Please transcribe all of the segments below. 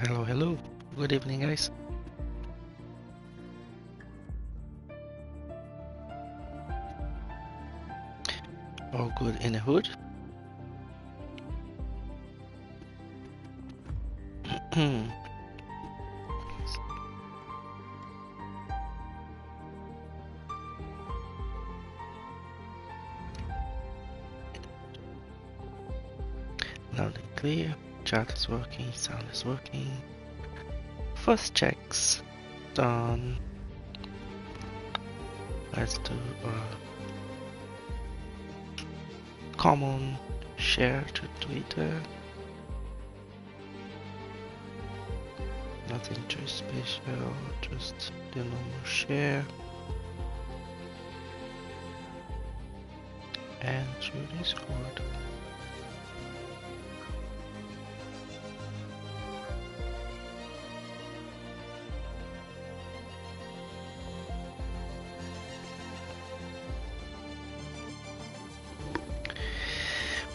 Hello, hello. Good evening, guys. All good in the hood? Loud and clear. Chat is working, sound is working. First checks done. Let's do common share to Twitter. Nothing too special, just the normal share. And through Discord.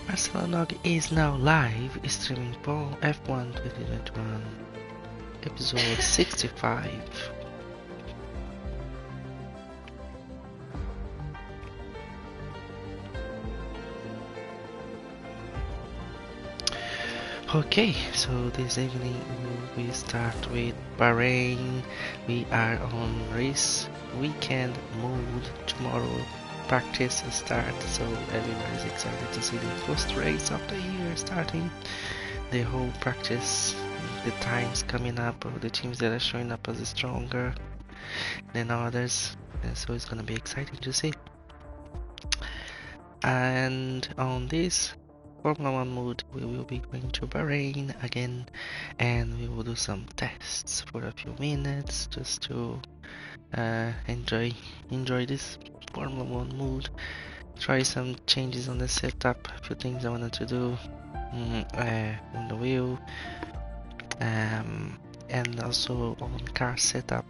Barcelona is now live streaming Paul F1 2021 episode 65. Okay, so this evening we start with Bahrain. We are on race weekend mode. Tomorrow practice start, so everybody's excited to see the first race of the year starting. The whole practice, the times coming up, the teams that are showing up as stronger than others, and so it's gonna be exciting to see. And on this Formula 1 mode, we will be going to Bahrain again, and we will do some tests for a few minutes just to enjoy this Formula 1 mode. Try some changes on the setup, a few things I wanted to do on the wheel, and also on car setup.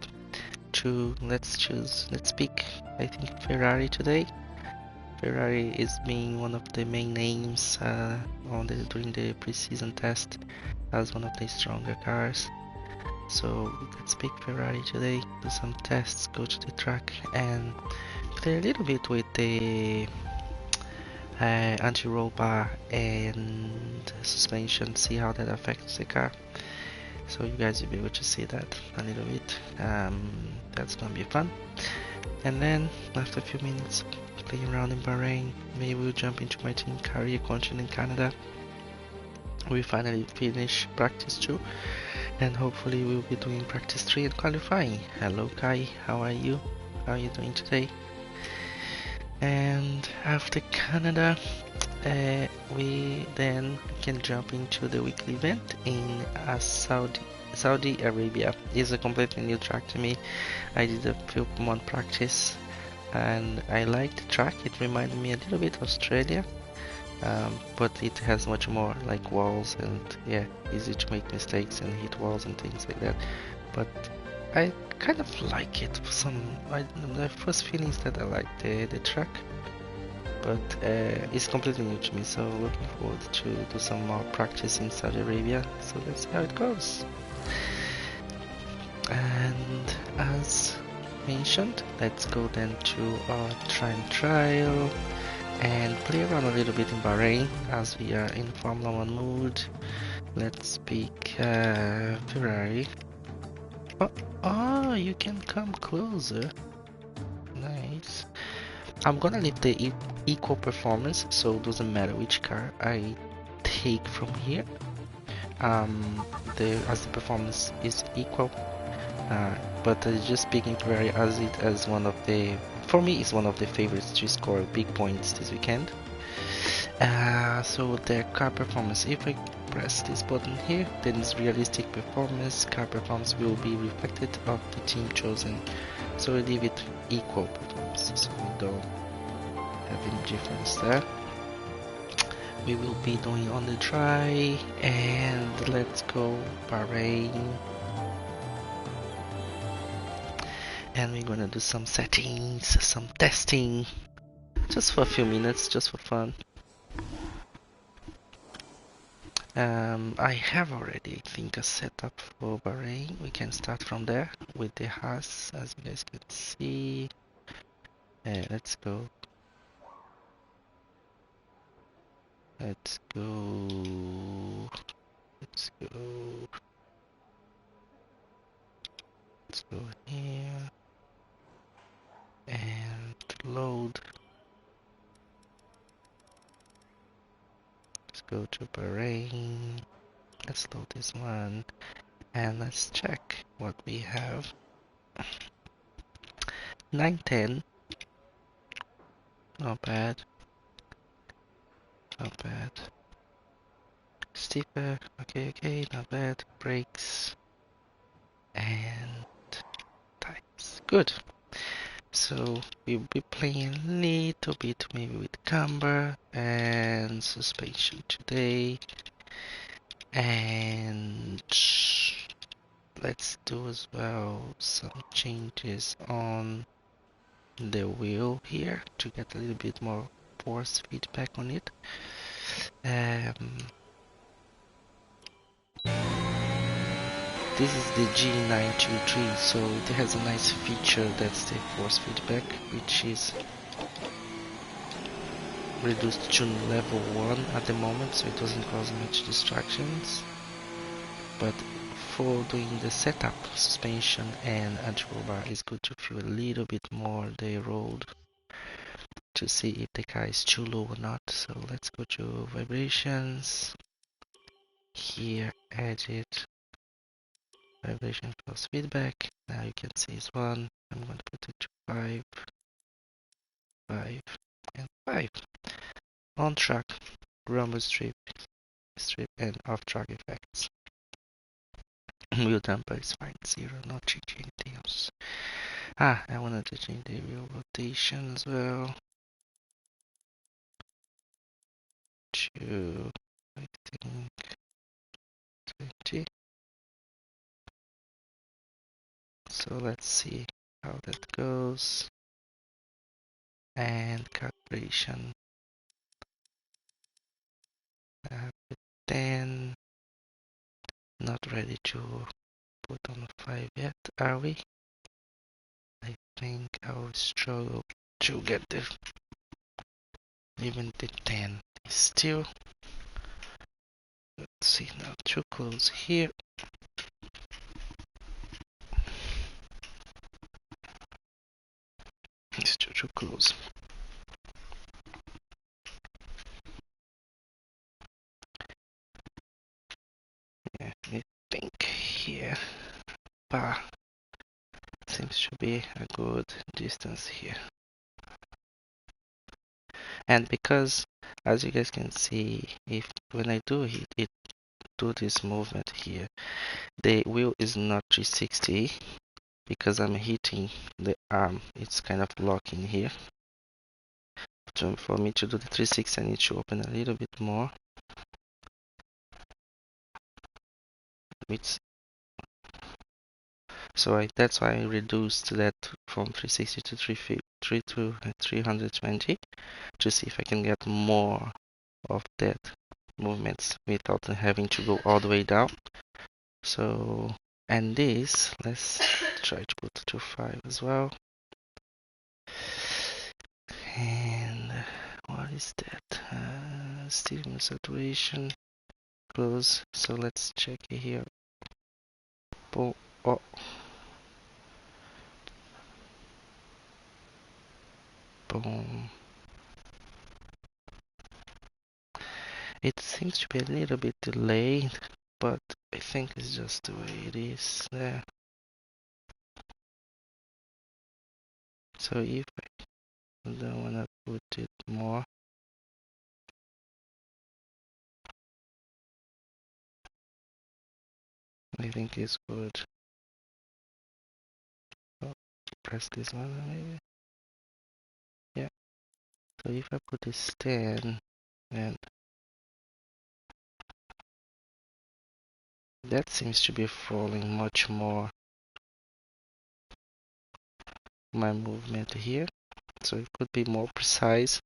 Let's pick, I think, Ferrari today. Ferrari is being one of the main names during the preseason test as one of the stronger cars. So let's pick Ferrari today, do some tests, go to the track and play a little bit with the anti-roll bar and suspension, see how that affects the car. So you guys will be able to see that a little bit. That's gonna be fun. And then after a few minutes playing around in Bahrain, maybe we'll jump into my team career country in Canada. We finally finish practice 2 and hopefully we'll be doing practice 3 and qualifying. Hello Kai, how are you? How are you doing today? And after Canada, we then can jump into the weekly event in Saudi Arabia. It's a completely new track to me. I did a few month practice and I like the track. It reminded me a little bit of Australia, but it has much more like walls and easy to make mistakes and hit walls and things like that. But I kind of like it. The first feeling is that I like the track, but it's completely new to me, so looking forward to do some more practice in Saudi Arabia. So let's see how it goes. And as mentioned, let's go then to our time trial and play around a little bit in Bahrain as we are in Formula 1 mode. Let's pick Ferrari. Oh, you can come closer. Nice. I'm gonna leave the equal performance, so it doesn't matter which car I take from here. As the performance is equal. But just picking Ferrari as one of the, for me, is one of the favorites to score big points this weekend. So their car performance, if I press this button here, then it's realistic performance. Car performance will be reflected of the team chosen. So we leave it equal performance, so we don't have any difference there. We will be doing on the dry, and let's go Bahrain. And we're gonna do some settings, some testing, just for a few minutes, just for fun. I have already, I think, a setup for Bahrain. We can start from there with the house, as you guys can see. Let's go. Let's go. Let's go. Let's go here and load. Let's go to Bahrain. Let's load this one and let's check what we have. 910. Not bad. Not bad. Steeper. Okay, not bad. Brakes and tires. Good. So we'll be playing a little bit maybe with camber and suspension today. And let's do as well some changes on the wheel here to get a little bit more force feedback on it. This is the G923, so it has a nice feature that's the force feedback, which is reduced to level 1 at the moment, so it doesn't cause much distractions. But for doing the setup, suspension and anti-roll bar, it's good to feel a little bit more the road to see if the car is too low or not. So let's go to vibrations, here edit, vibration force feedback. Now you can see it's 1. I'm going to put it to 5, 5 and 5. On track, rumble strip and off track effects. Wheel damper is fine, 0, not changing anything else. I wanted to change the wheel rotation as well to, I think, 20. So let's see how that goes. And calibration, 10. Not ready to put on 5 yet, are we? I think I'll struggle to get even the 10. Still, let's see now, too close here. It's too close. Yeah, I think here, seems to be a good distance here. And because, as you guys can see, if when I do do this movement here, the wheel is not 360 because I'm hitting the arm. It's kind of locking here. So for me to do the 360, I need to open a little bit more. That's why I reduced that from 360 to 320 to see if I can get more of that movements without having to go all the way down. So, and this, let's try to put to 5 as well. And what is that? Steering saturation, close. So let's check here. Boom. Oh. Boom. It seems to be a little bit delayed, but I think it's just the way it is there. So if I don't want to put it more, I think it's good. Oh, press this one maybe. Yeah. So if I put this 10, and that seems to be falling much more my movement here. So it could be more precise.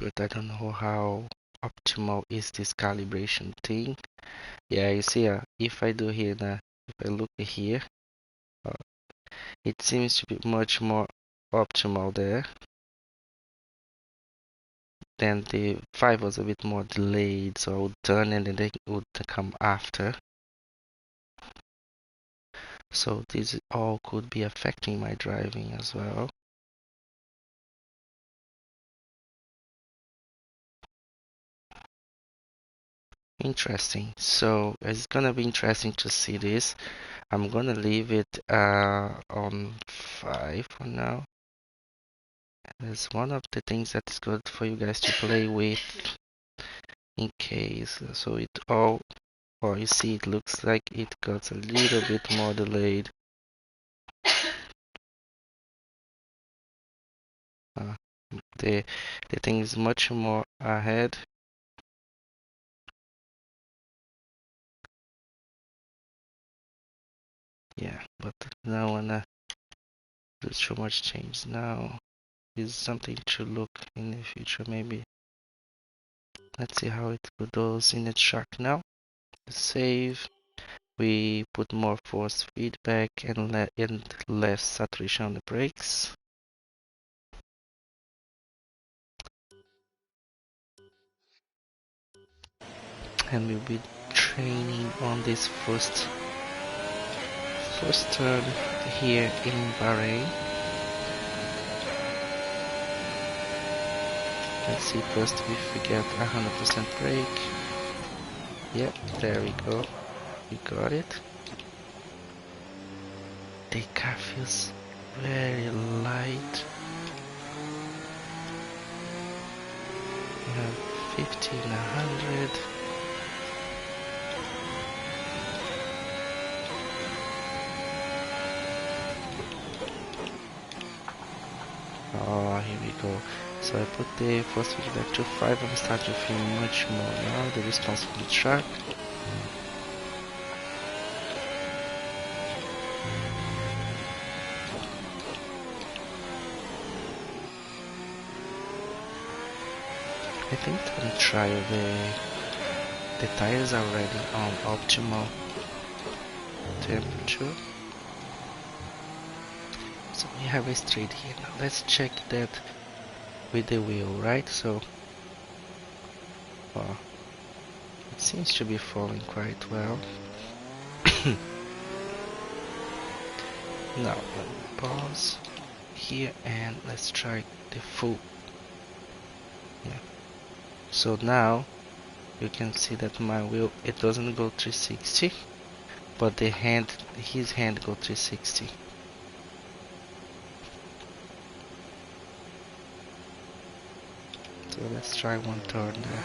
but I don't know how optimal is this calibration thing. Yeah, you see, if I do here now, if I look here, uh, it seems to be much more optimal there. Then the 5 was a bit more delayed, so I would turn and then they would come after. So this all could be affecting my driving as well. Interesting. So it's gonna be interesting to see this. I'm gonna leave it on 5 for now. It's one of the things that is good for you guys to play with in case. So it all, or you see, it looks like it got a little bit more delayed. Uh, the thing is much more ahead. Yeah, but now wanna do too much change now. Is something to look in the future maybe. Let's see how it goes in the track now. Save. We put more force feedback and less saturation on the brakes. And we'll be training on this first turn here in Bahrain. Let's see first if we get 100% brake. Yep, there we go. We got it. The car feels very light. We have 50 and 100. Oh, here we go. So I put the force feedback to 5. I'm starting to feel much more now. The response from the track. I think on trial the tires are already on optimal temperature. So we have a straight here now. Let's check that with the wheel, right? So it seems to be falling quite well. Now let me pause here and let's try the full. Yeah. So now you can see that my wheel, it doesn't go 360, but his hand go 360. So let's try one turn there.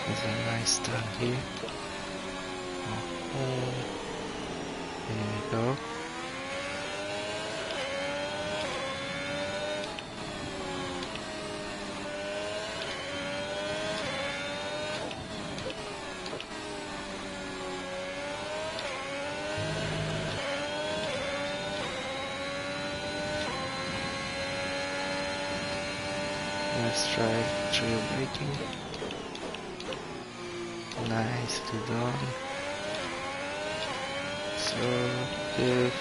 There's a nice turn here. Oh, there we go. Let's try trail braking. Nicely done. So the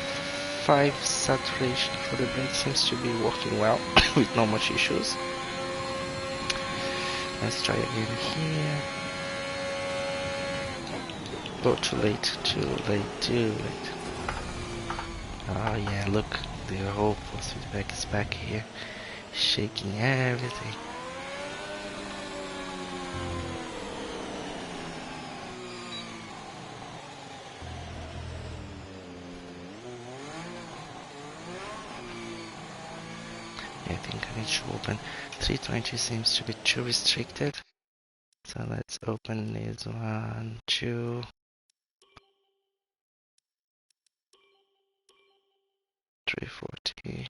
5 saturation for the brake seems to be working well with not much issues. Let's try again here. Oh, too late, too late, too late. Oh yeah, look, the whole force feedback is back here, shaking everything. I think I need to open 320, seems to be too restricted. So let's open this 1, 2. $340.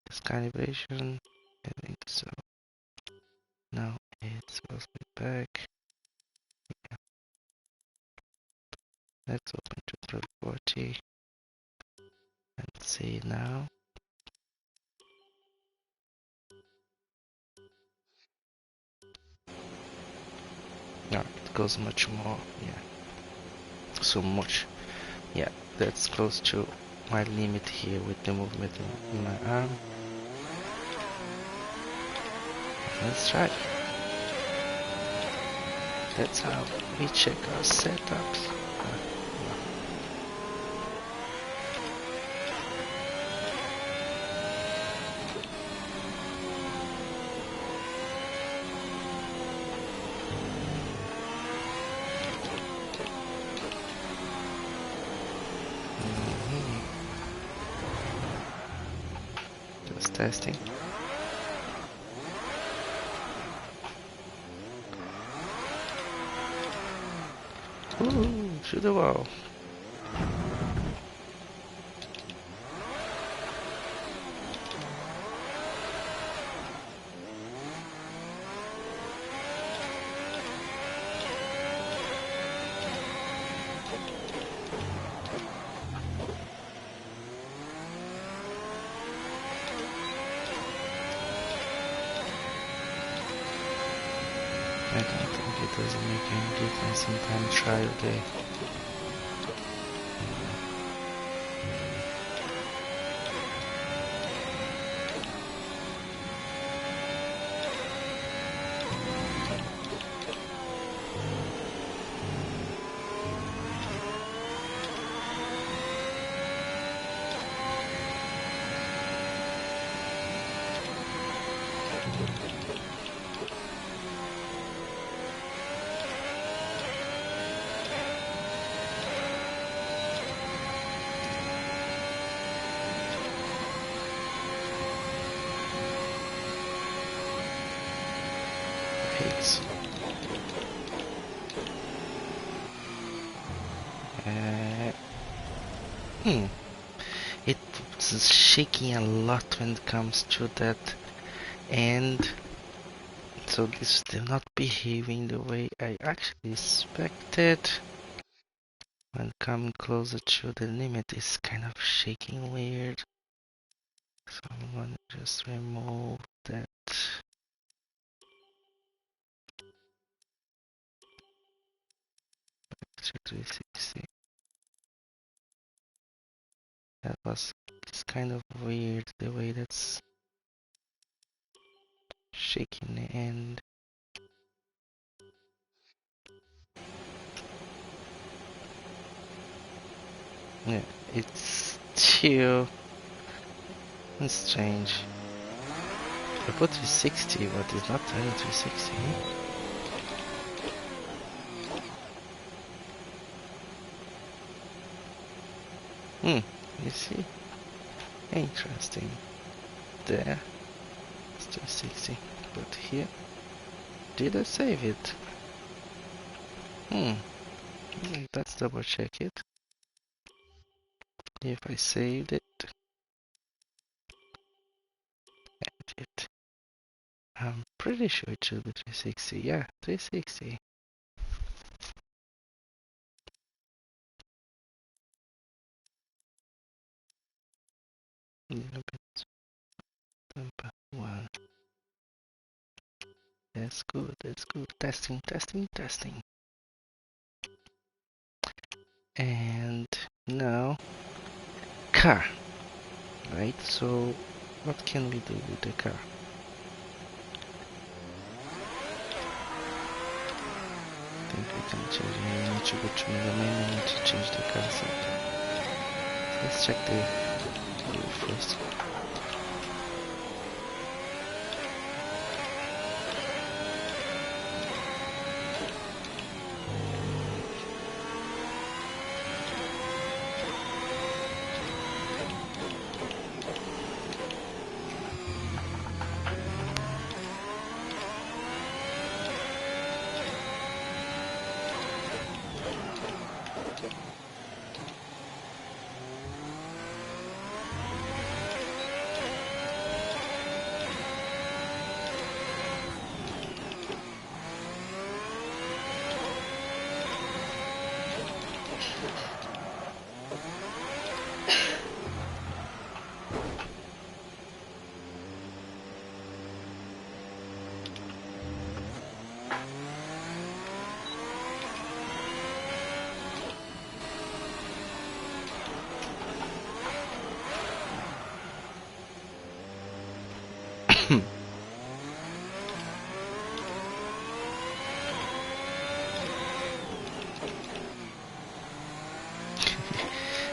This calibration, I think so. Now it's supposed to be back. Yeah. Let's open to 340 and See now. No, it goes much more. Yeah. So much. Yeah, that's close to my limit here with the movement in my arm. Let's try. That's how we check our setups. Just testing. Ooh, through the wall. I don't think it doesn't make any difference in time trial day. Hits. It's shaking a lot when it comes to that end. So this is still not behaving the way I actually expected. When coming closer to the limit, it's kind of shaking weird. So I'm gonna just remove that. To 360. That was, it's kind of weird the way that's shaking the end. Yeah, it's still strange. I put 360, but it's not turning 360. You see? Interesting. There, it's 360. But here, did I save it? Let's double check it. If I saved it, edit. I'm pretty sure it should be 360. Yeah, 360. Little bit number one. That's good. That's good. Testing, testing, testing. And now car. Right. So what can we do with the car? I think we can change. We need to go to the menu. We need to change the car setup. Let's check the roof first.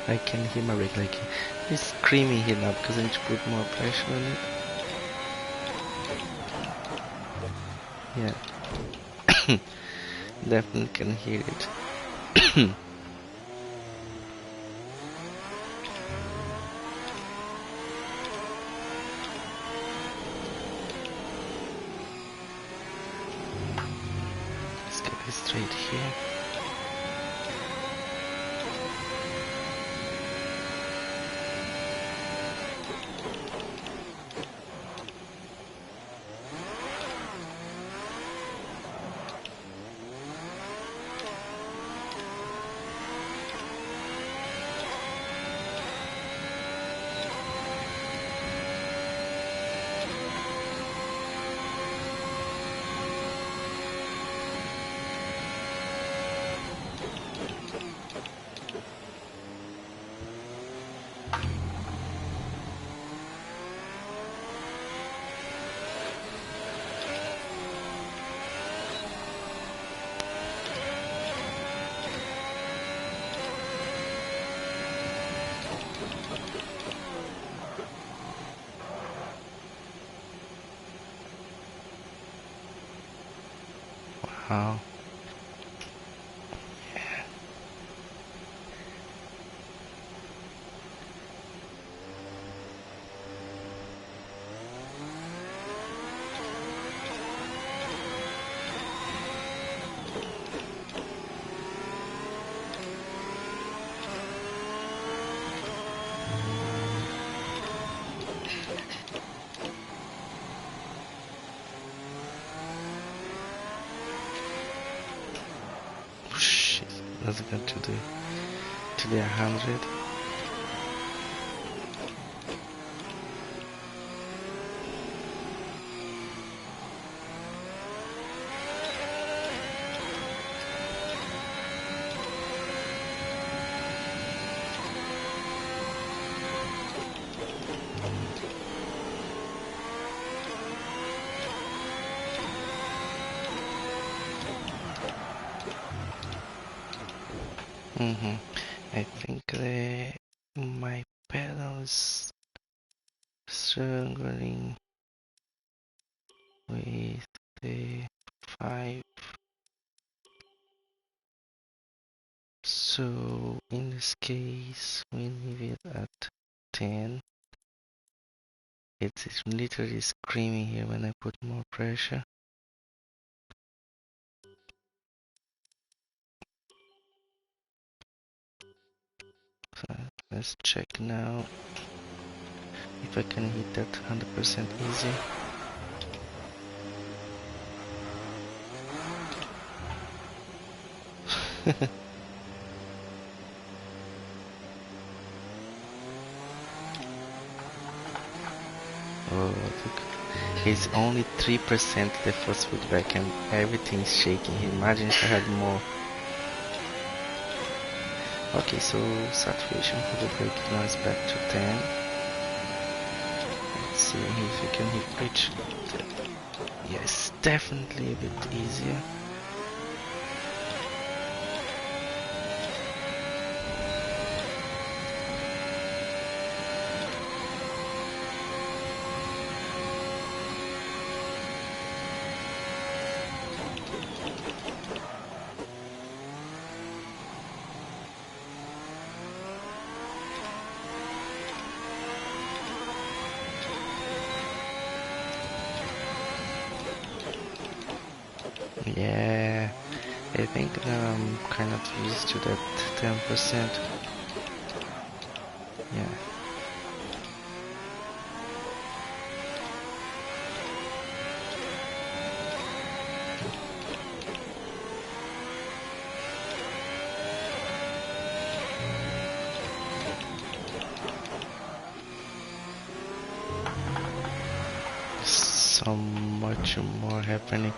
I can hear my rig like it's screaming here now because I need to put more pressure on it. Yeah. Definitely can hear it. Let's get this straight here. Wow. Shit. Let's get to the 100. I think my pedal is struggling with the 5. So in this case, we leave it at 10. It's literally screaming here when I put more pressure. So let's check now if I can hit that 100% easy. Oh, look. It's only 3% the force feedback and everything's shaking. Imagine if I had more. Okay, so saturation for the brake now is back to 10. Let's see if we can reach. Yes, definitely a bit easier. Yeah, I think now I'm kind of used to that 10%. Yeah. So much more happening.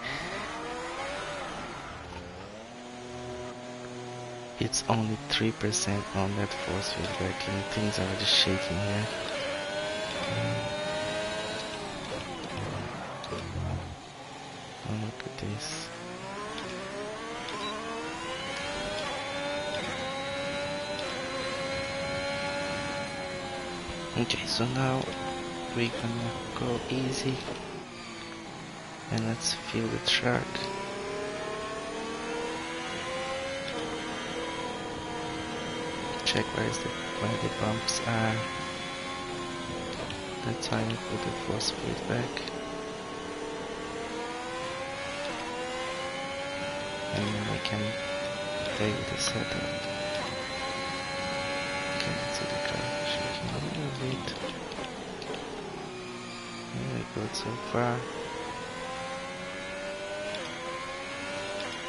It's only 3% on that force feedback and things are already shaking here. Oh, look at this. Okay, so now we're gonna go easy and let's feel the track. Check where the bumps are. That time we put the force feedback. And then we can play with the setup. Okay, so the car shaking a little bit. Very good so far.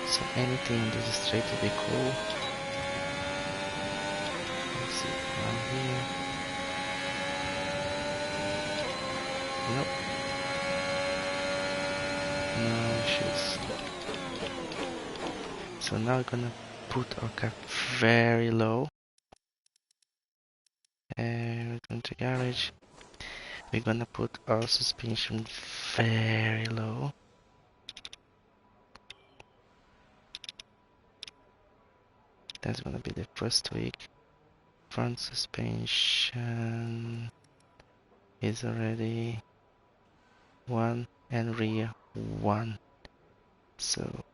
So anything on this straight will be cool. Let's see, one here. Nope. No issues. So now we're gonna put our car very low. And we're going to garage. We're gonna put our suspension very low. That's gonna be the first tweak. Front suspension is already 1 and rear 1. So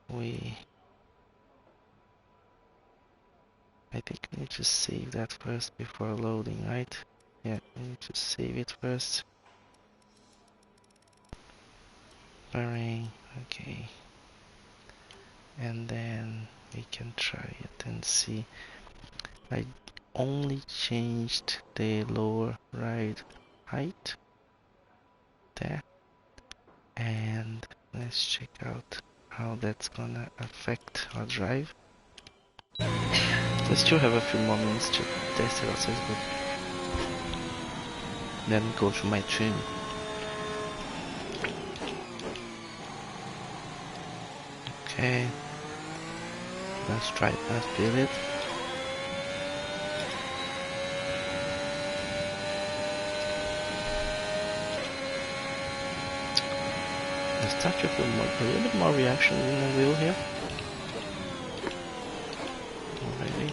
I think we need to save that first before loading, right? Yeah, we need to save it first. Bahrain, okay. And then we can try it and see. I only changed the lower ride height there. And let's check out how that's gonna affect our drive. I still have a few more minutes to test it outside, but then go to my trim. Okay, let's try it. Let's build it. I start to feel a little bit more reaction in the wheel here. Already.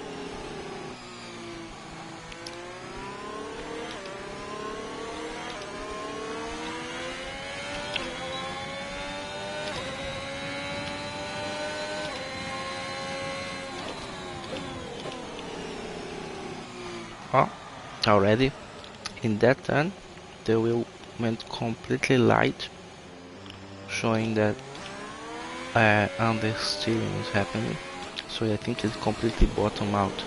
Oh, already in that turn the wheel went completely light, showing that understeering is happening. So I think it completely bottomed out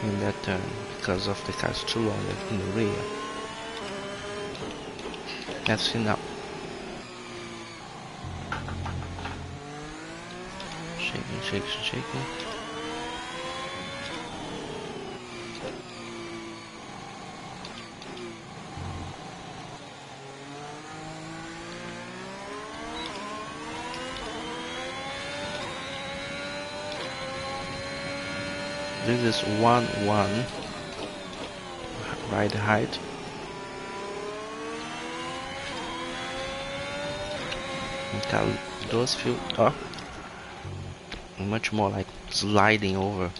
in that turn because of the car's too long in the rear. Let's see now. Shaking, shaking, shaking. This is 1-1 ride height. And those feel much more like sliding over.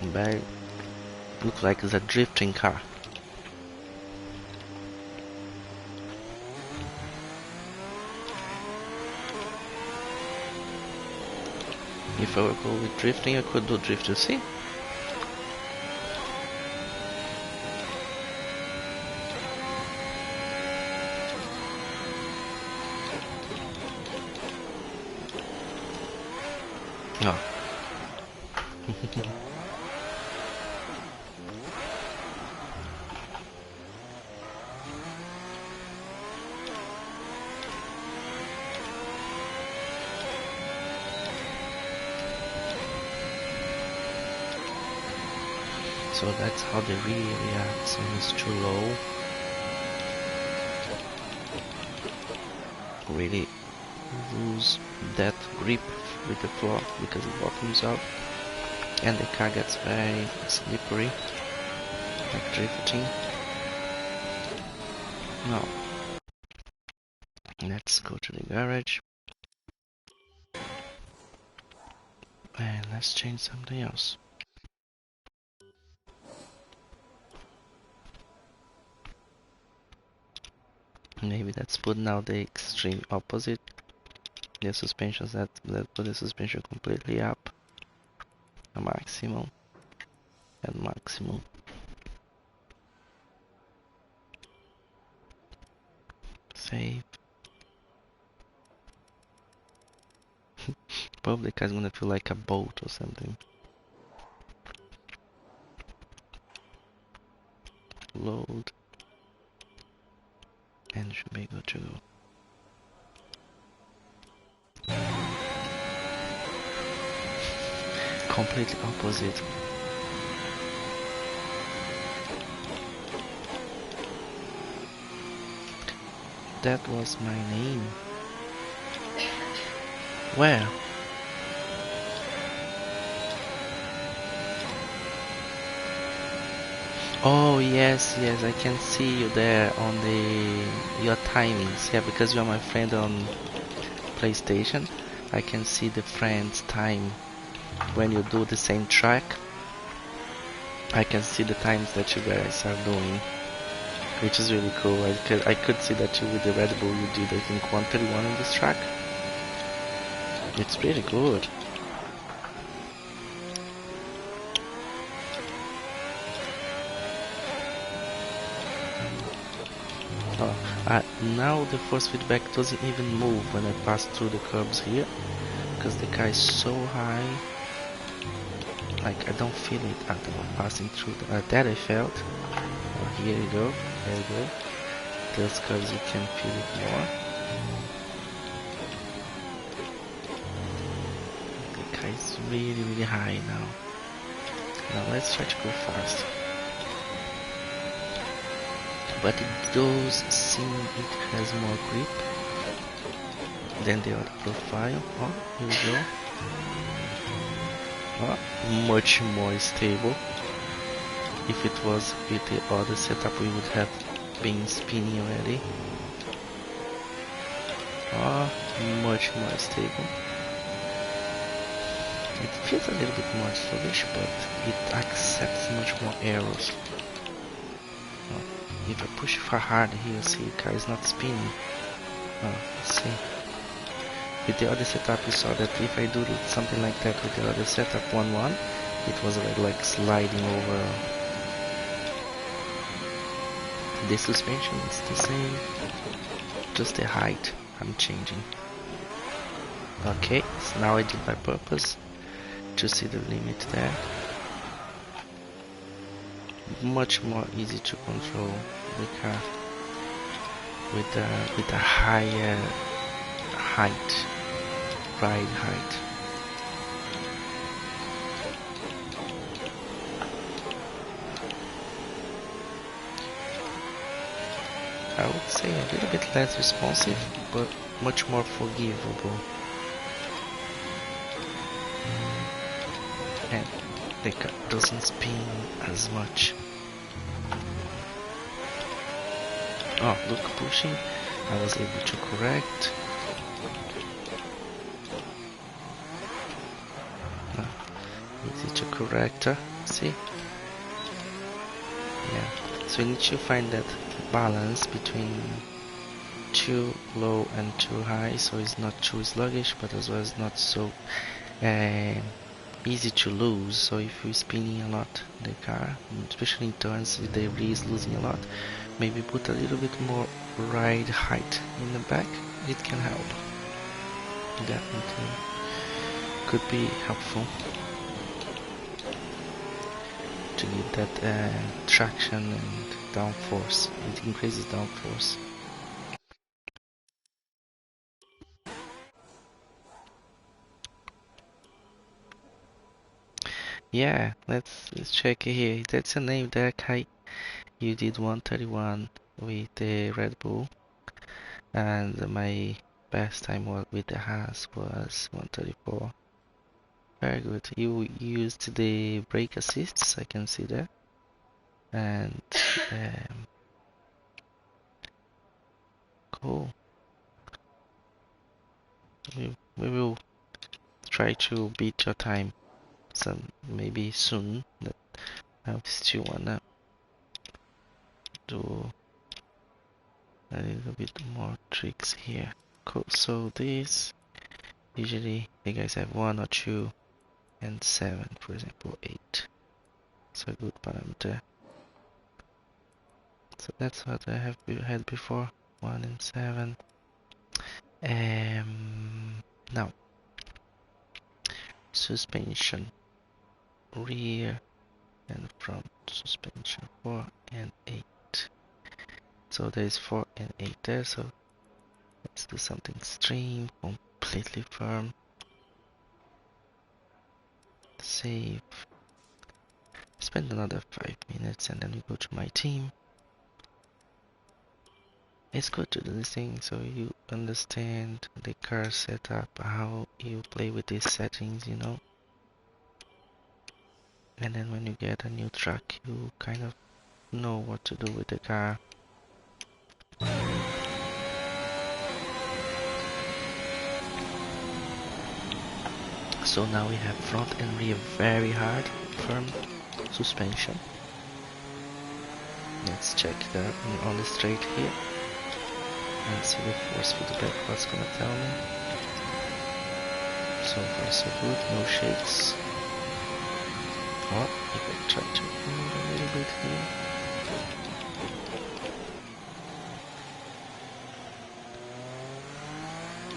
Very looks like it's a drifting car. If I were to go with drifting, I could do drift, you see? Oh. So that's how the rear reacts when it's too low. Really lose that grip with the floor because it bottoms out and the car gets very slippery, like drifting. Now let's go to the garage and let's change something else. Maybe let's put now the extreme opposite. The suspensions, let's put the suspension completely up. A maximum and maximum. Save. Probably the car's gonna feel like a boat or something. Load. And should be good to go. Completely opposite. That was my name. Where? Oh yes, yes, I can see you there on your timings. Yeah, because you're my friend on PlayStation. I can see the friend's time when you do the same track. I can see the times that you guys are doing, which is really cool. I could see that you with the Red Bull you did I think 131 on this track. It's pretty good. Now the force feedback doesn't even move when I pass through the curbs here, because the car is so high. Like I don't feel it at all passing through. That I felt. Oh, here you go. There you go. Those curves you can feel it more. The car is really, really high now. Now let's try to go fast. But it does seem it has more grip than the other profile. Oh, here we go. Oh, much more stable. If it was with the other setup, we would have been spinning already. Oh, much more stable. It feels a little bit more sluggish, but it accepts much more arrows. If I push far hard here, see the car is not spinning. Let's see. With the other setup you saw that if I do something like that with the other setup 1-1, it was already like sliding over. The suspension is the same, just the height I'm changing. Okay, so now I did by purpose to see the limit there. Much more easy to control the car with a higher height, ride height. I would say a little bit less responsive, but much more forgivable. And the car doesn't spin as much. Oh, look, pushing. I was able to correct. Easy to correct, see? Yeah, so you need to find that balance between too low and too high, so it's not too sluggish, but as well as not so easy to lose. So if you're spinning a lot the car, especially in turns, if the rear is losing a lot, maybe put a little bit more ride height in the back. It can help. Definitely could be helpful to give that traction and downforce. It increases downforce. Yeah, let's check here. That's a name there, Kai. You did 131 with the Red Bull, and my best time with the Haas was 134. Very good. You used the brake assists, I can see that, and cool. We will try to beat your time, maybe soon. That I still wanna do a little bit more tricks here. Cool. So this usually you guys have 1 or 2 and 7, for example 8. It's a good parameter. So that's what I have had before, 1 and 7. Now suspension, rear and front suspension 4 and 8. So there is 4 and 8 there, so let's do something extreme, completely firm. Save. Spend another 5 minutes and then we go to my team. It's good to do this thing so you understand the car setup, how you play with these settings, you know. And then when you get a new truck, you kind of know what to do with the car. So now we have front and rear very hard, firm suspension. Let's check that on the straight here and see the force feedback, what's gonna tell me. So far so good, no shakes. Oh, if I try to move a little bit here.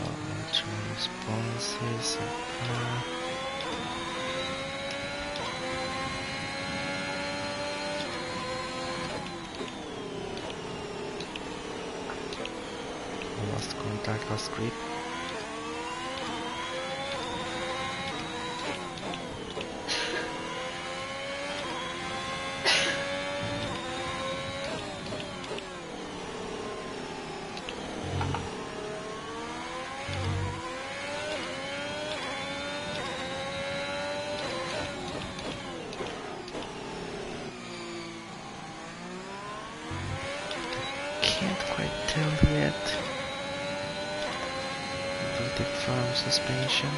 Oh, much more responses. Lost contact, lost grip. Can't quite tell yet with the firm suspension.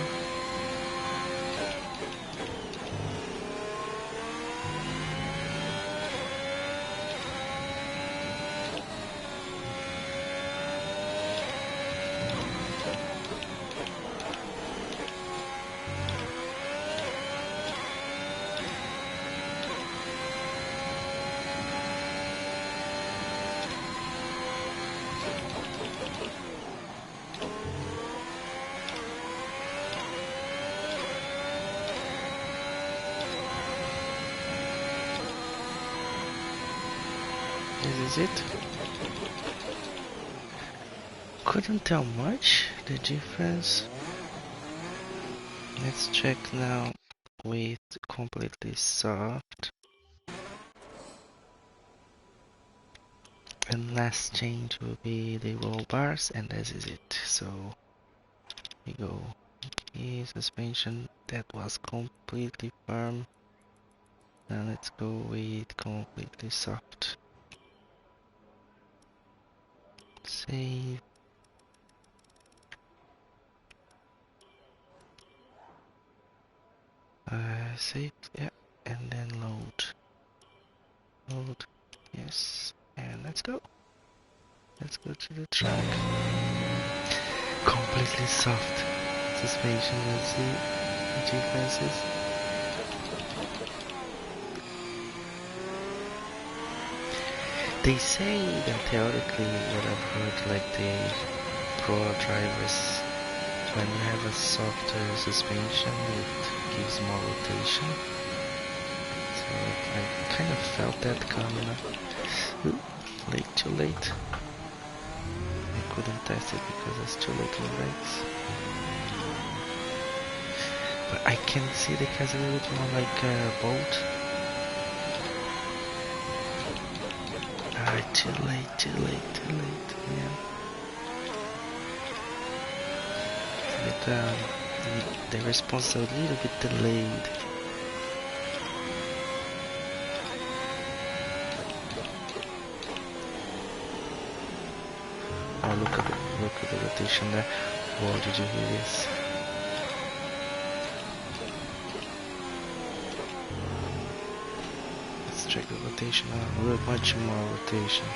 This is it. Couldn't tell much the difference. Let's check now with completely soft. And last change will be the roll bars, and this is it. So we go here, suspension that was completely firm. Now let's go with completely soft. Save. Save, yeah, and then load. Load, yes, and let's go. Let's go to the track. Completely soft suspension, let's see the differences. They say that theoretically, what I've heard, like the pro drivers, when you have a softer suspension, it gives more rotation. So I kind of felt that coming up. Too late. I couldn't test it because it's too late for brakes. But I can see the car's a little bit more like a bolt. Too late, yeah. But the response is a little bit delayed. Oh, look at the rotation there. Whoa, did you hear this? Let's check the rotation now. Much more rotation.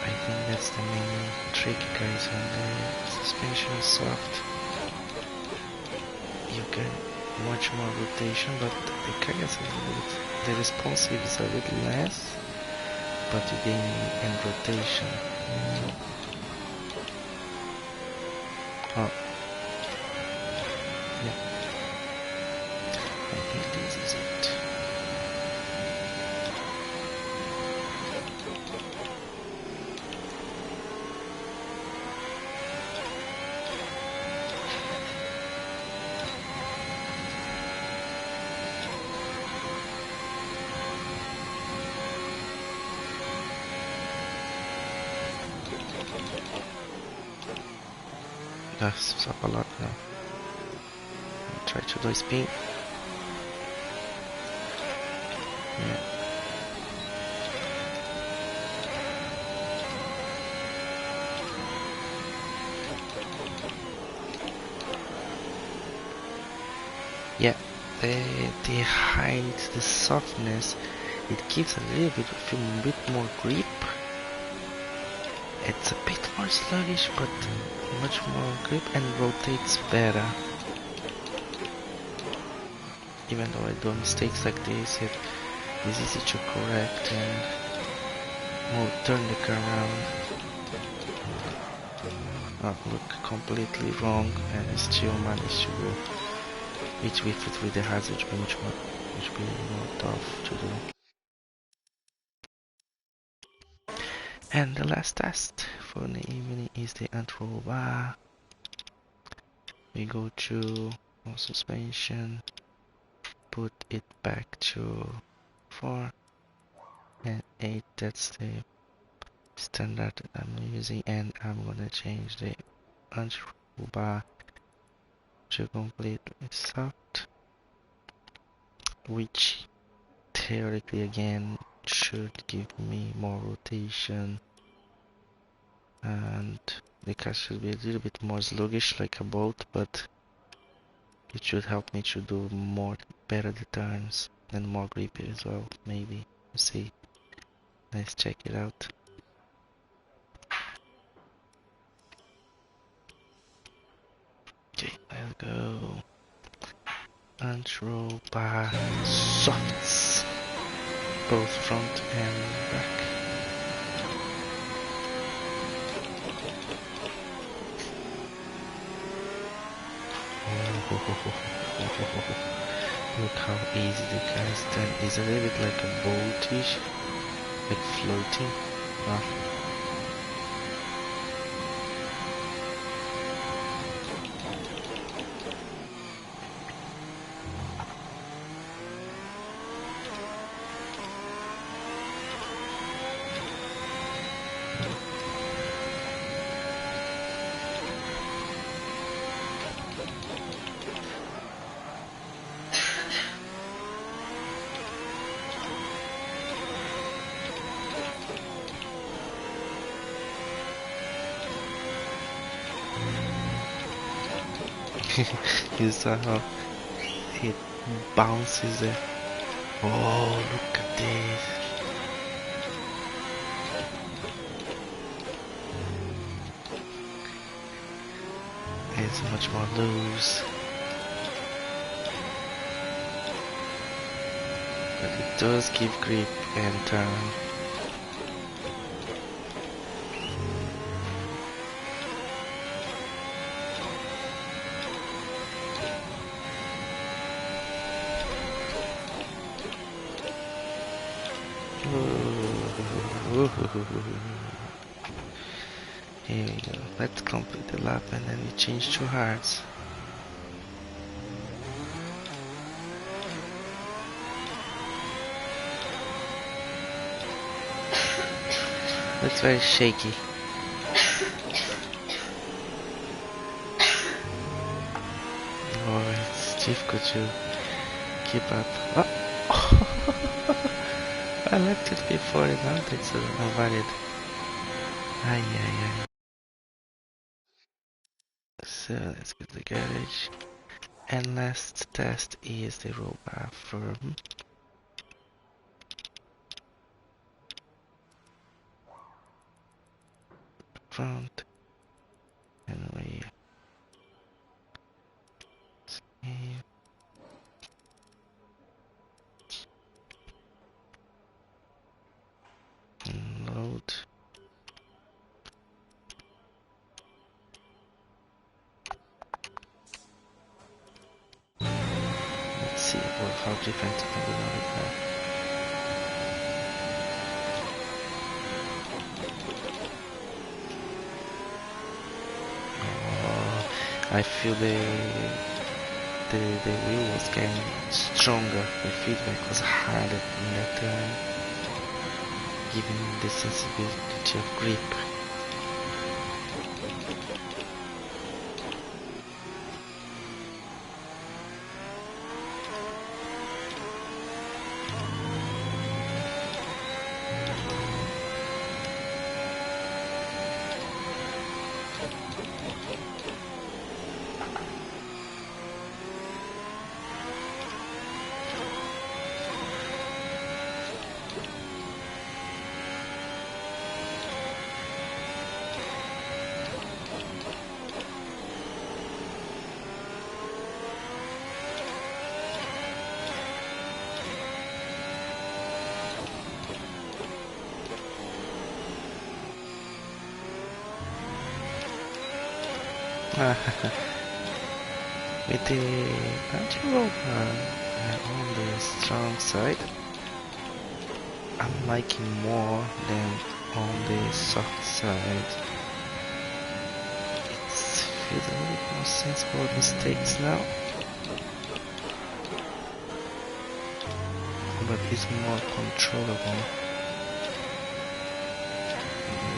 I think that's the main trick, guys. When the suspension is soft, you get much more rotation, but the car gets a little bit, the responsive is a little less, but you gain in rotation. Oh, yeah, I think this is it. That's up a lot now. I'll try to do a spin. Yeah. Yeah, the height, the softness, it gives a little bit more grip. It's a bit more sluggish, but much more grip and rotates better. Even though I do mistakes like this, it is easy to correct and turn the car around. Look completely wrong, and I still managed to go each with it with the hazard, which be more tough to do. And the last test for the evening is the anti-roll bar. We go to suspension, put it back to 4 and 8. That's the standard that I'm using, and I'm gonna change the anti-roll bar to completely soft, which theoretically again should give me more rotation, and the car should be a little bit more sluggish like a boat, but it should help me to do better the turns and more grippy as well, maybe. We'll see. Let's check it out. Okay, let's go. Control bar softs, both front and back. Look how easy the car is done. It's a little bit like a boatish, like floating. You saw how it bounces there. Oh, look at this. It's much more loose. But it does give grip and turn. Here we go. Let's complete the lap and then we change to hards. That's very shaky. Oh, it's difficult to keep up. Oh. I left it before it now it's invalid. Ay, ay, ay. So let's get the garage. And last test is the roll bar firm. front and rear. Save. And load. Let's see how different it can be now. I feel the wheel was getting stronger, the feedback was harder in that time, giving the sensibility of grip. With the natural on the strong side, I'm liking more than on the soft side. It feels a little bit more sensible with mistakes now, but it's more controllable.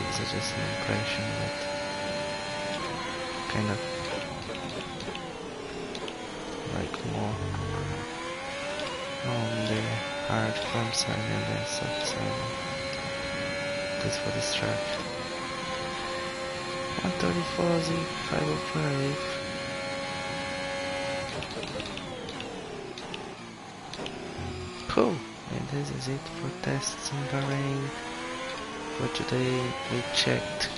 It's just an impression that kind of like more on the hard front side and the soft side. This for this track. 134 Z505. Cool. And this is it for tests in Bahrain. For today we checked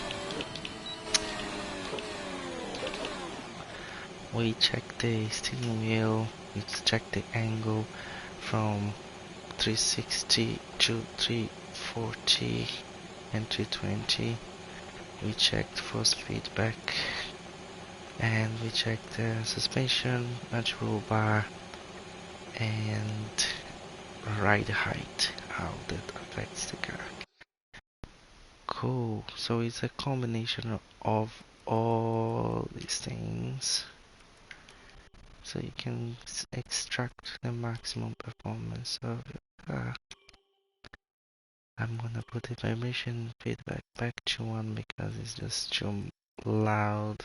the steering wheel, we checked the angle from 360 to 340 and 320. We checked force feedback and we checked the suspension, natural bar and ride height, how that affects the car. Cool, so it's a combination of all these things, so you can extract the maximum performance of your car. I'm gonna put the vibration feedback back to 1 because it's just too loud.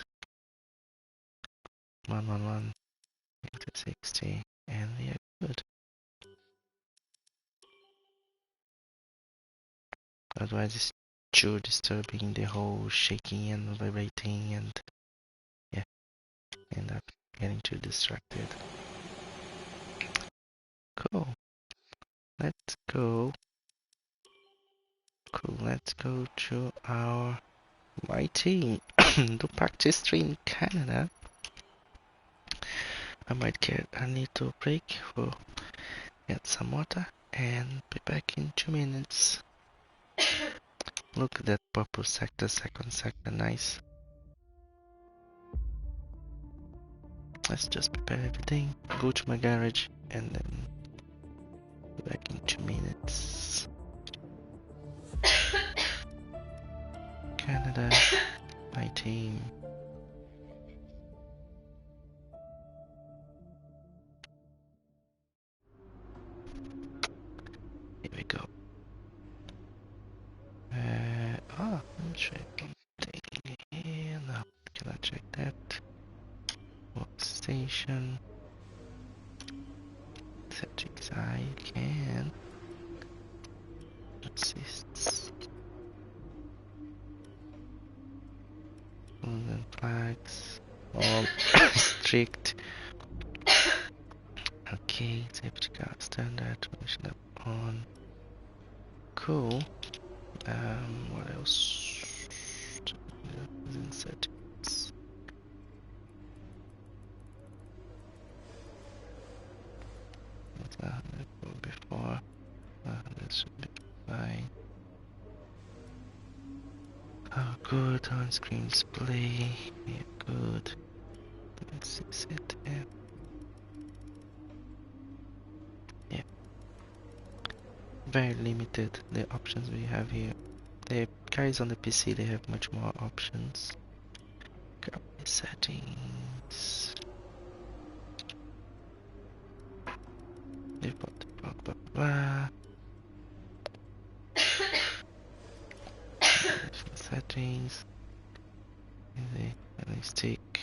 111 into 60 and we are good. Otherwise it's too disturbing, the whole shaking and vibrating, and yeah, end up getting too distracted. Cool. Let's go. Cool. Let's go to my team. To practice 3 in Canada. I might get a little break for get some water and be back in 2 minutes. Look at that purple sector, second sector, nice. Let's just prepare everything, go to my garage and then be back in 2 minutes. Canada, my team. Here we go. Let me check something here. No, cannot check that. Workstation. Settings I can. Assists. Golden flags. All strict. Okay, safety car standard. Mission up on. Cool. What else? in settings. What's that before? That should be fine. Oh, good. On-screen display. Yeah, good. Let's set it. Yeah. Very limited the options we have here. The guys on the PC, they have much more options. Copy settings. Default, blah blah blah. Settings. The stick.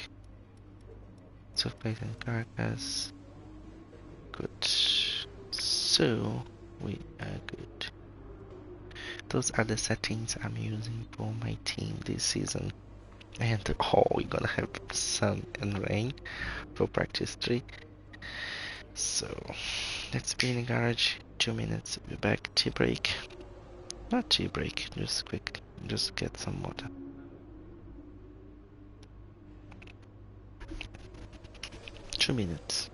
Software and carcass. Good. So we are good. Those are the settings I'm using for my team this season. And we're gonna have sun and rain for practice 3. So let's be in the garage. 2 minutes, be back. Tea break. Not tea break, just quick. Just get some water. 2 minutes.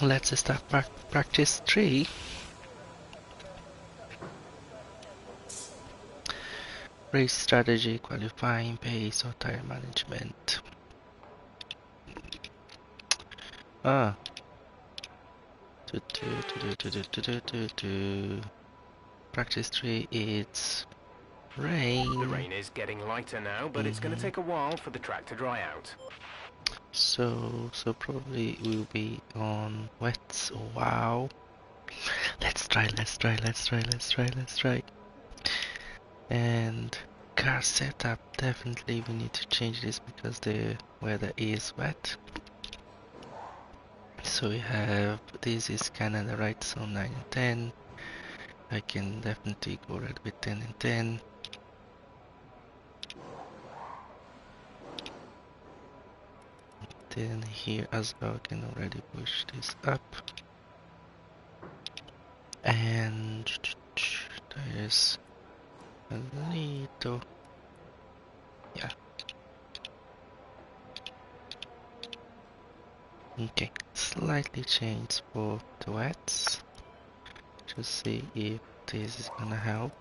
Let's start practice 3. Race strategy, qualifying, pace, or tire management. Ah. Practice 3, it's rain. The rain is getting lighter now, but it's going to take a while for the track to dry out. So probably we'll be on wet. Wow. Let's try. And car setup, definitely we need to change this because the weather is wet. So we have, this is Canada, right? So 9 and 10. I can definitely go right with 10 and 10. Then here as well, I can already push this up. And there's a little, yeah. Okay, slightly change for the wets. Just see if this is gonna help.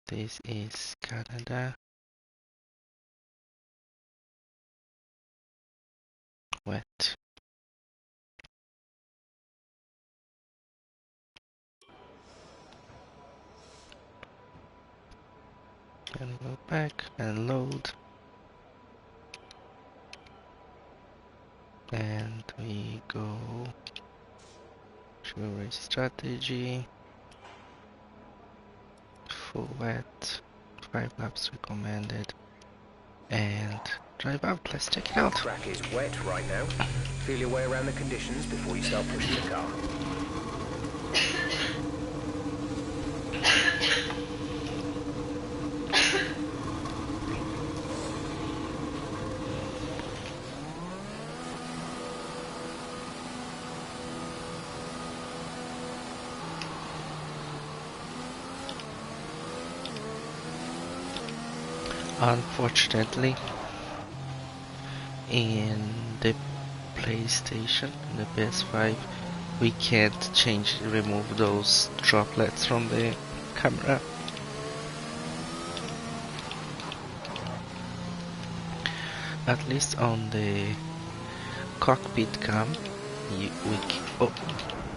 This is Canada. Wet. And go back and load. And we go to race strategy. Full wet. 5 laps recommended. And drive out. Let's check it out. The track is wet right now. Feel your way around the conditions before you start pushing the car. Unfortunately, in the PlayStation, the PS5, we can't remove those droplets from the camera. At least on the cockpit cam,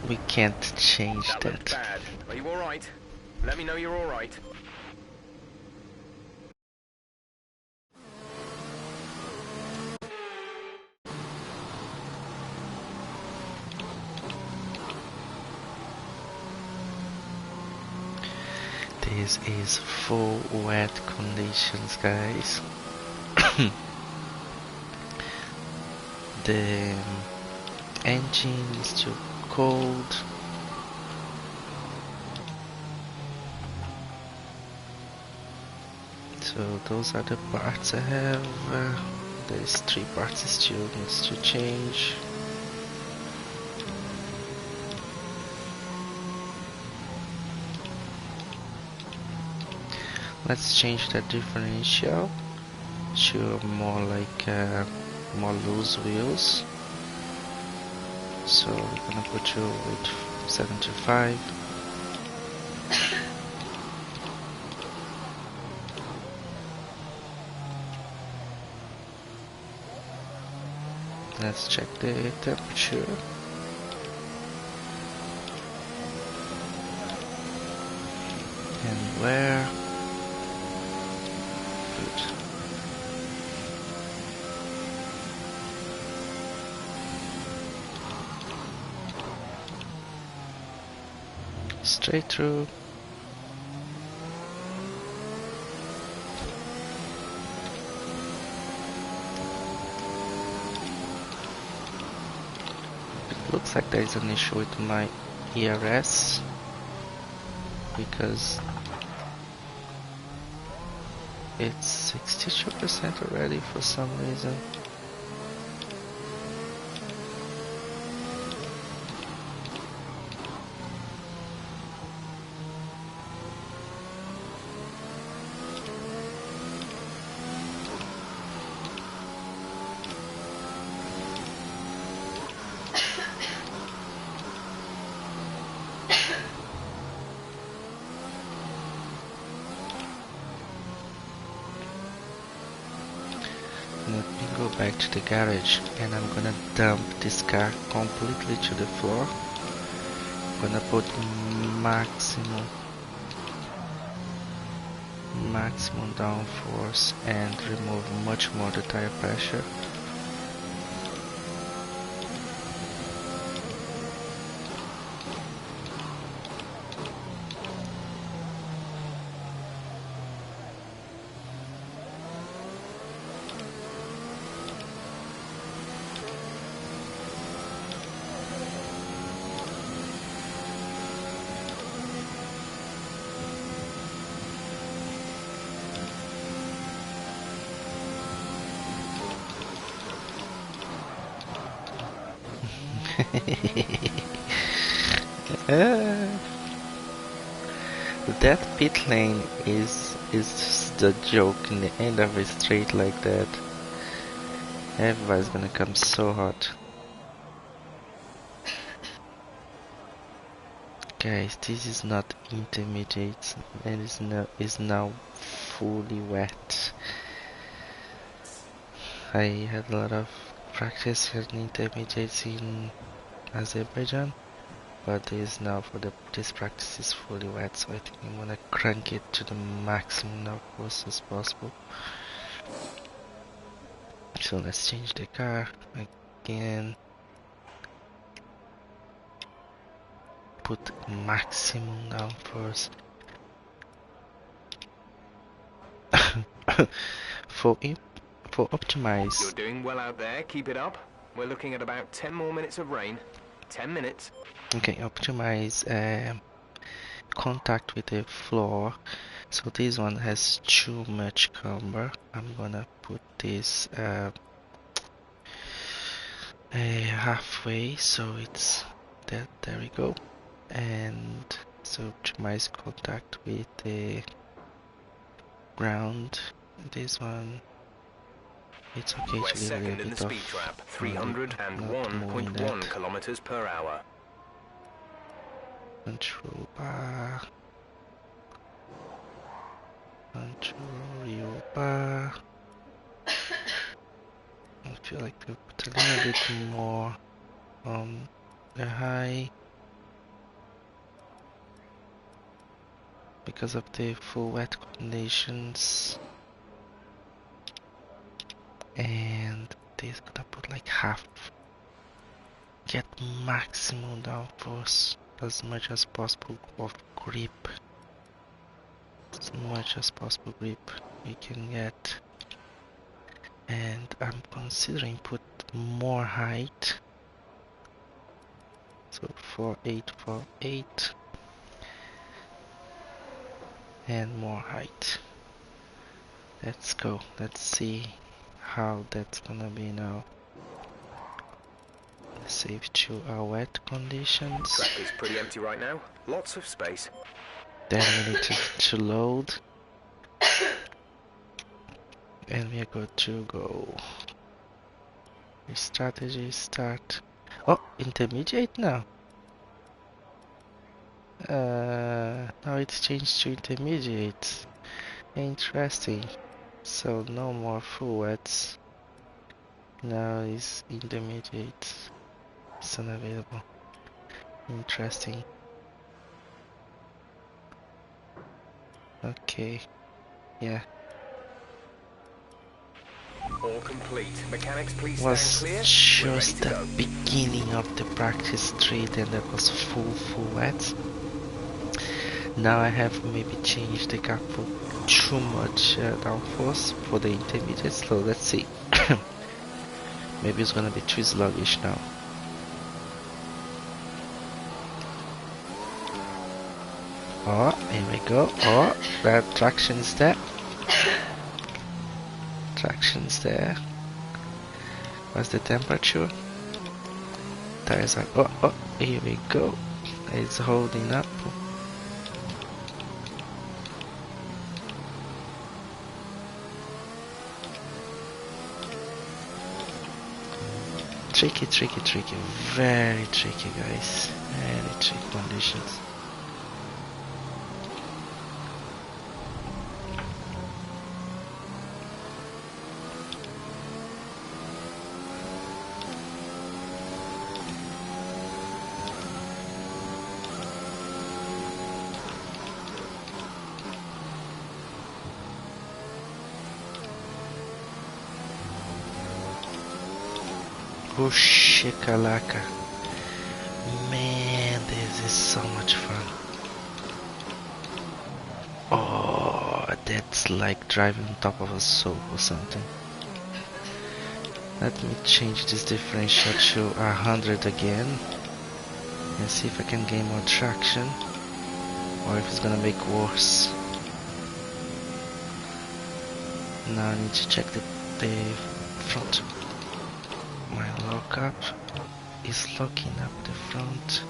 we can't change that. Looks bad. Are you alright? Let me know you're alright. This is full wet conditions, guys. The engine is too cold. So those are the parts I have. There's 3 parts still needs to change. Let's change the differential to more like more loose wheels. So we're gonna put you with 75. Let's check the temperature. And where? Good. Straight through. It looks like there is an issue with my ERS because it's 62% already for some reason. back to the garage and I'm gonna dump this car completely to the floor. I'm gonna put maximum downforce and remove much more the tire pressure. That pit lane is just the joke in the end of a straight like that. Everybody's gonna come so hot. Guys, this is not intermediate and is now fully wet. I had a lot of practice in intermediates in Azerbaijan, but this practice is fully wet, so I think I'm gonna crank it to the maximum downforce as possible. So let's change the car again. Put maximum downforce. for optimize. You're doing well out there. Keep it up. We're looking at about 10 more minutes of rain. 10 minutes. Okay, optimize contact with the floor. So this one has too much camber. I'm gonna put this halfway, so it's that. There we go. And so optimize contact with the ground. This one, it's okay We're to leave a second little in the bit speed of trap. 301.1 kilometers per hour. Control bar. Control bar. I feel like we put a little bit more on the high because of the full wet conditions, and this gonna put like half. Get maximum downforce as much as possible of grip. As much as possible grip we can get. And I'm considering put more height. So 4848 and more height. Let's go. Let's see how that's gonna be now. Save to our wet conditions. Track is pretty empty right now. Lots of space. Then we need to load. And we are good to go. Strategy start. Oh, intermediate now. Now it's changed to intermediate. Interesting. So no more full wets. Now it's intermediate. It's unavailable. Interesting. Okay. Yeah. All complete. Mechanics, please Was stand clear. just the beginning of the practice street, and that was full wet. Now I have maybe changed the car for too much downforce for the intermediate. So let's see. Maybe it's gonna be too sluggish now. Oh, here we go. Oh, that traction is there. Traction's there. What's the temperature? Tires are. Oh, here we go. It's holding up. Tricky. Very tricky, guys. Very tricky conditions. Oh shikalaka. Man, this is so much fun. Oh, that's like driving on top of a soap or something. Let me change this differential to 100 again and see if I can gain more traction or if it's gonna make worse. Now I need to check the front. My lockup is locking up the front.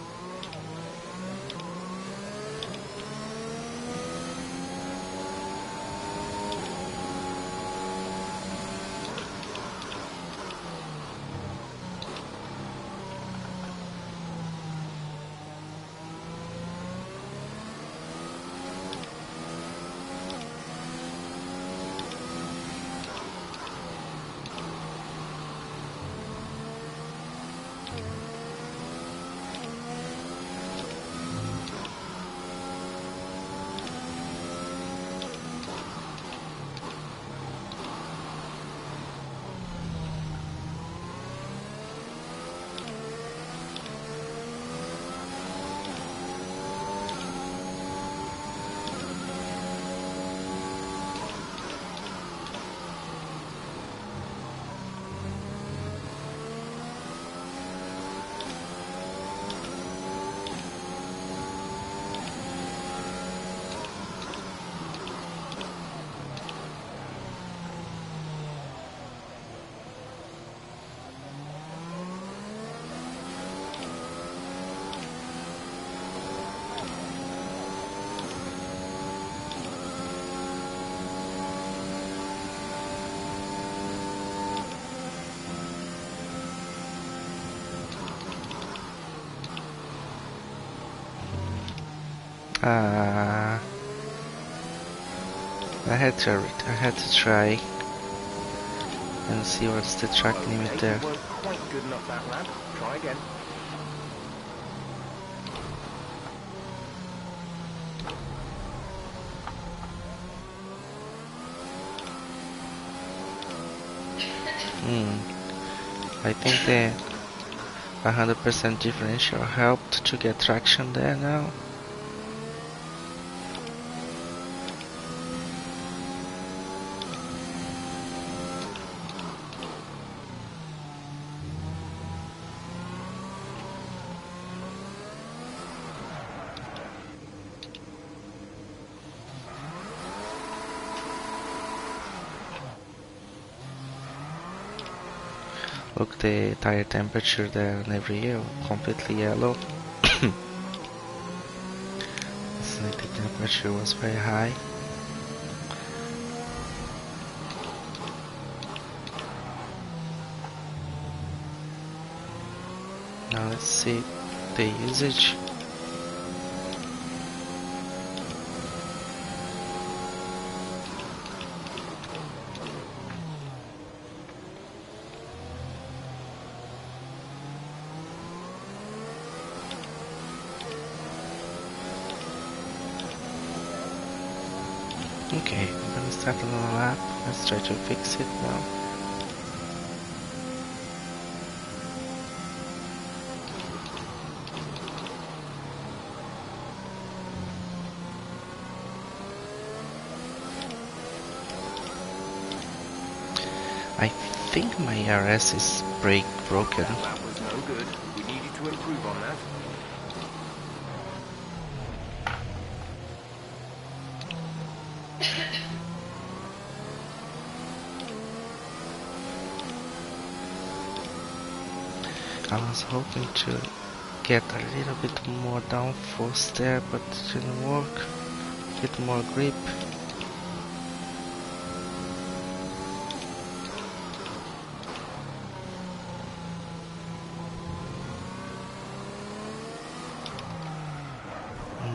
I had to try and see what's the track limit there. You weren't quite good enough, that lad. Try again. I think the 100% differential helped to get traction there now. Look, the tire temperature there and every year completely yellow. It's like the temperature was very high. Now let's see the usage. Okay, I'm gonna start another lap. Let's try to fix it now. I think my RS is broken. That was no good. We needed to improve on that. I was hoping to get a little bit more downforce there, but it didn't work. A bit more grip.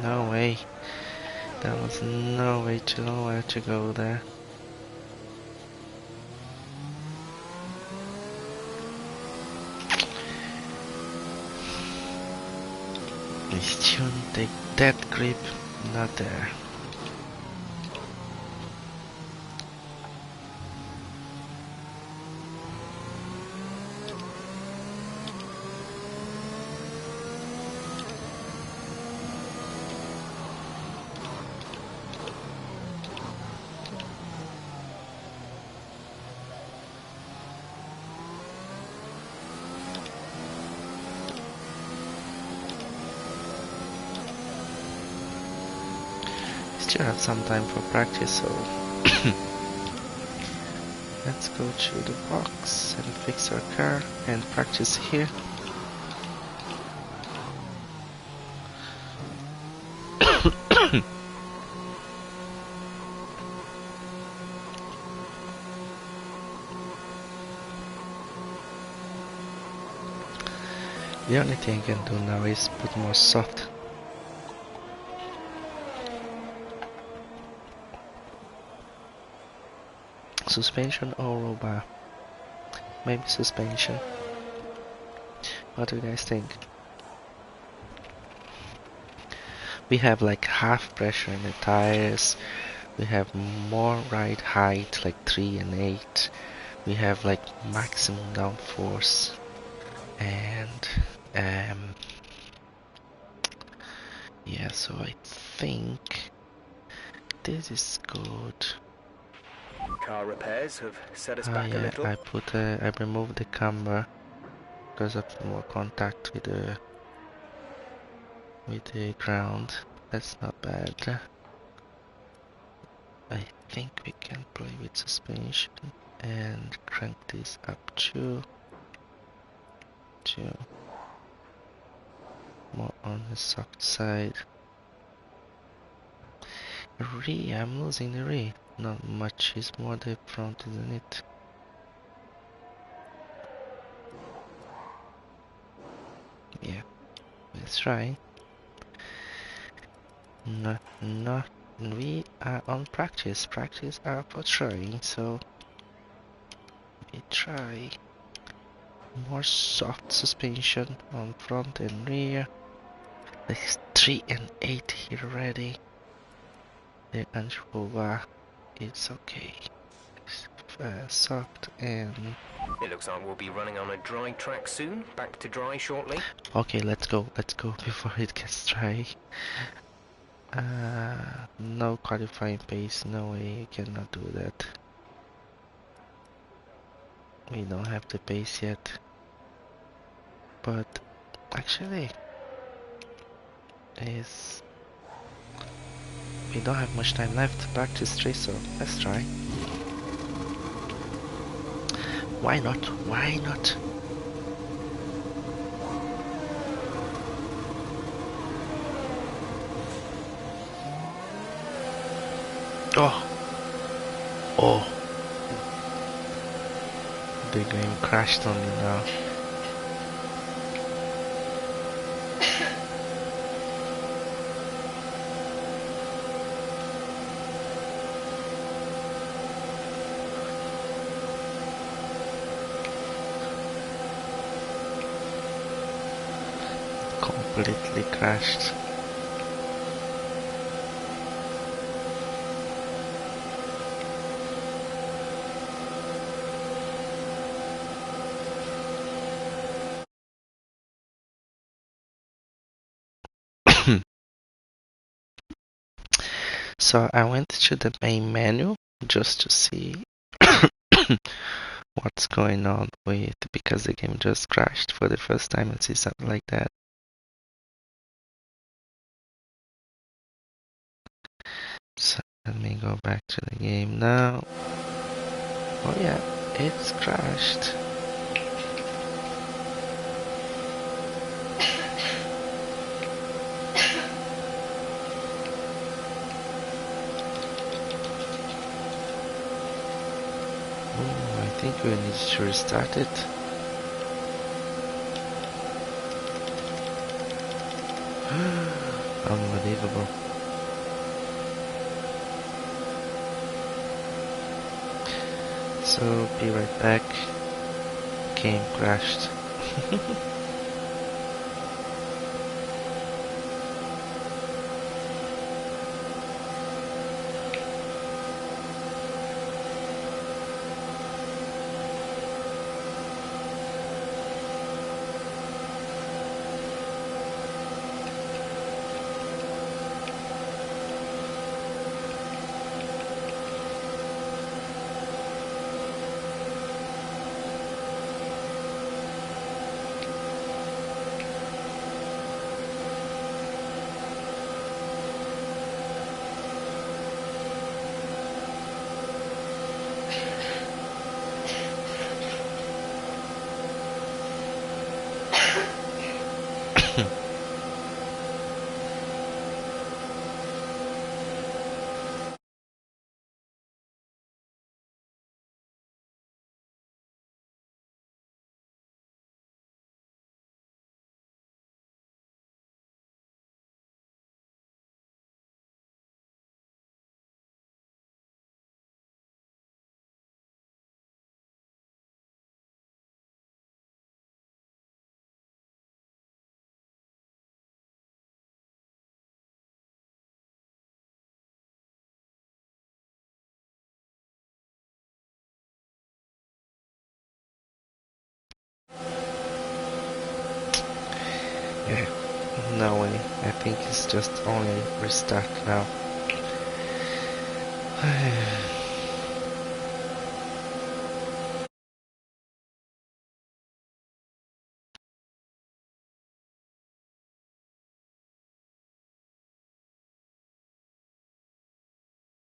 No way. There was no way to know where to go there. This tune take that grip, not there. still have some time for practice, so let's go to the box and fix our car and practice here. The only thing I can do now is put more soft. Suspension or roll bar? Maybe suspension. What do you guys think? We have like half pressure in the tires. We have more ride height, like 3 and 8. We have like maximum downforce. And yeah, so I think this is good. Car repairs have set us back a little. I removed the camera because of more contact with the ground. That's not bad. I think we can play with suspension and crank this up to more on the soft side. Rear, I'm losing the rear. Not much, is more the front, isn't it? Yeah, let's try. No, we are on practice. Practice are for trying, so we try more soft suspension on front and rear. There's 3 and 8 here already. The Anjova, it's okay. It's soft and... It looks like we'll be running on a dry track soon. Back to dry shortly. Okay, let's go before it gets dry. No qualifying pace, no way, you cannot do that. We don't have the pace yet. But actually, we don't have much time left to practice 3, so let's try. Why not? Why not? Oh, the game crashed on me now. Completely crashed. So I went to the main menu just to see what's going on with, because the game just crashed for the first time and see something like that. So let me go back to the game now. Oh yeah, it's crashed. I think we need to restart it. Unbelievable. So be right back. Game crashed. Yeah, no way. I think it's just only restart now.